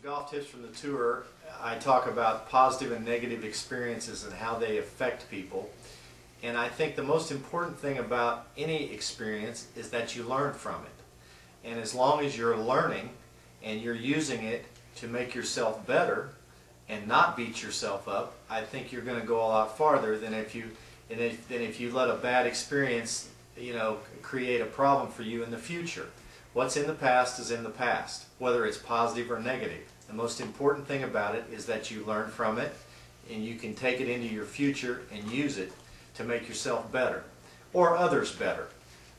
Golf Tips from the Tour, I talk about positive and negative experiences and how they affect people. And I think the most important thing about any experience is that you learn from it. And as long as you're learning and you're using it to make yourself better and not beat yourself up, I think you're going to go a lot farther than if you let a bad experience, create a problem for you in the future. What's in the past is in the past, whether it's positive or negative. The most important thing about it is that you learn from it and you can take it into your future and use it to make yourself better or others better.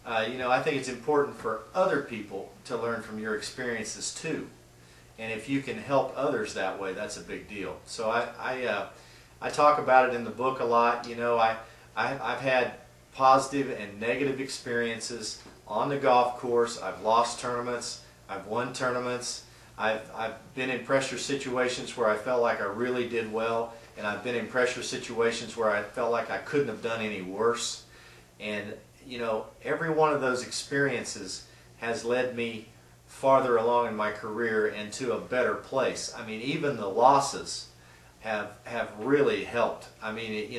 I think it's important for other people to learn from your experiences too. And if you can help others that way, that's a big deal. So I talk about it in the book a lot. I've had positive and negative experiences on the golf course. I've lost tournaments. I've won tournaments. I've been in pressure situations where I felt like I really did well, and I've been in pressure situations where I felt like I couldn't have done any worse. And every one of those experiences has led me farther along in my career and to a better place. I mean, even the losses have really helped. I mean,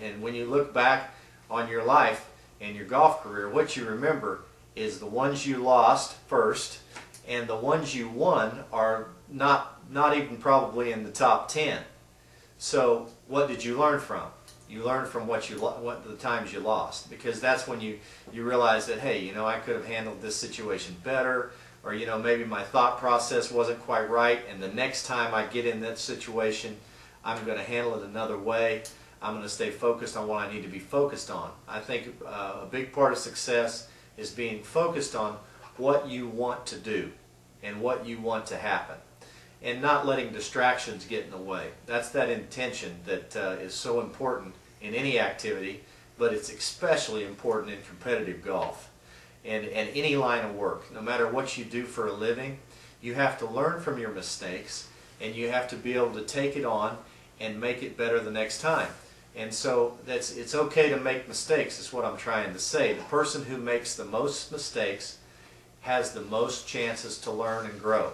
and when you look back on your life and your golf career, what you remember is the ones you lost first, and the ones you won are not even probably in the top 10. So what did you learn from? You learned from what the times you lost, because that's when you realize that, hey, I could have handled this situation better, or maybe my thought process wasn't quite right, and the next time I get in that situation, I'm going to handle it another way. I'm going to stay focused on what I need to be focused on. I think a big part of success is being focused on what you want to do and what you want to happen, and not letting distractions get in the way. That's that intention that is so important in any activity, but it's especially important in competitive golf and any line of work. No matter what you do for a living, you have to learn from your mistakes, and you have to be able to take it on and make it better the next time. And so it's okay to make mistakes, is what I'm trying to say. The person who makes the most mistakes has the most chances to learn and grow.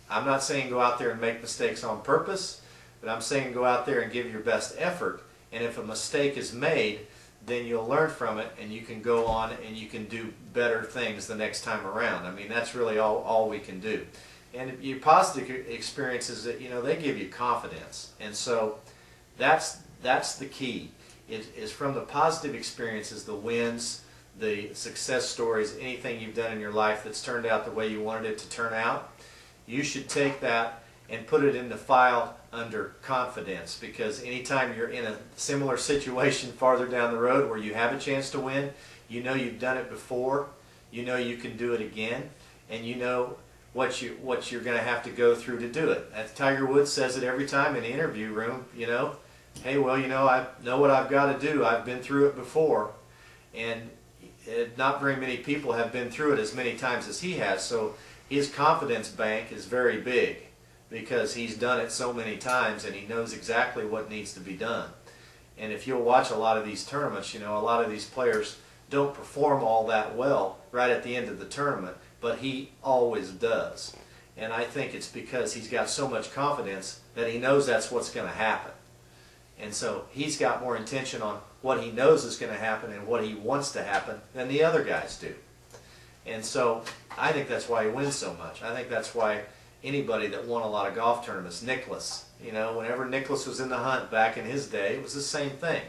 I'm not saying go out there and make mistakes on purpose, but I'm saying go out there and give your best effort. And if a mistake is made, then you'll learn from it, and you can go on and you can do better things the next time around. I mean, that's really all we can do. And your positive experiences, they give you confidence. And so that's the key, is from the positive experiences, the wins, the success stories, anything you've done in your life that's turned out the way you wanted it to turn out. You should take that and put it in the file under confidence, because anytime you're in a similar situation farther down the road where you have a chance to win, you've done it before, you can do it again, and you know what you're going to have to go through to do it. As Tiger Woods says it every time in the interview room, hey, well, I know what I've got to do. I've been through it before, and not very many people have been through it as many times as he has, so his confidence bank is very big because he's done it so many times and he knows exactly what needs to be done. And if you'll watch a lot of these tournaments, a lot of these players don't perform all that well right at the end of the tournament, but he always does. And I think it's because he's got so much confidence that he knows that's what's going to happen. And so he's got more intention on what he knows is going to happen and what he wants to happen than the other guys do. And so I think that's why he wins so much. I think that's why anybody that won a lot of golf tournaments, Nicklaus, whenever Nicklaus was in the hunt back in his day, it was the same thing.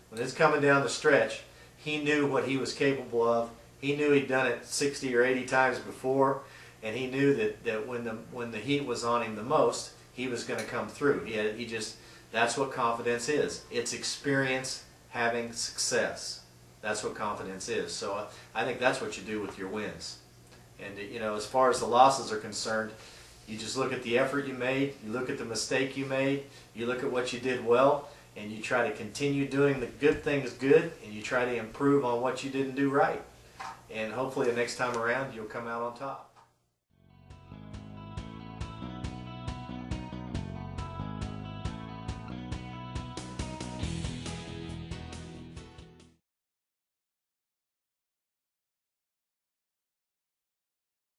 When it's coming down the stretch, he knew what he was capable of. He knew he'd done it 60 or 80 times before, and he knew that when the heat was on him the most, he was going to come through. That's what confidence is. It's experience having success. That's what confidence is. So I think that's what you do with your wins. And as far as the losses are concerned, you just look at the effort you made, you look at the mistake you made, you look at what you did well, and you try to continue doing the good things good, and you try to improve on what you didn't do right. And hopefully the next time around you'll come out on top.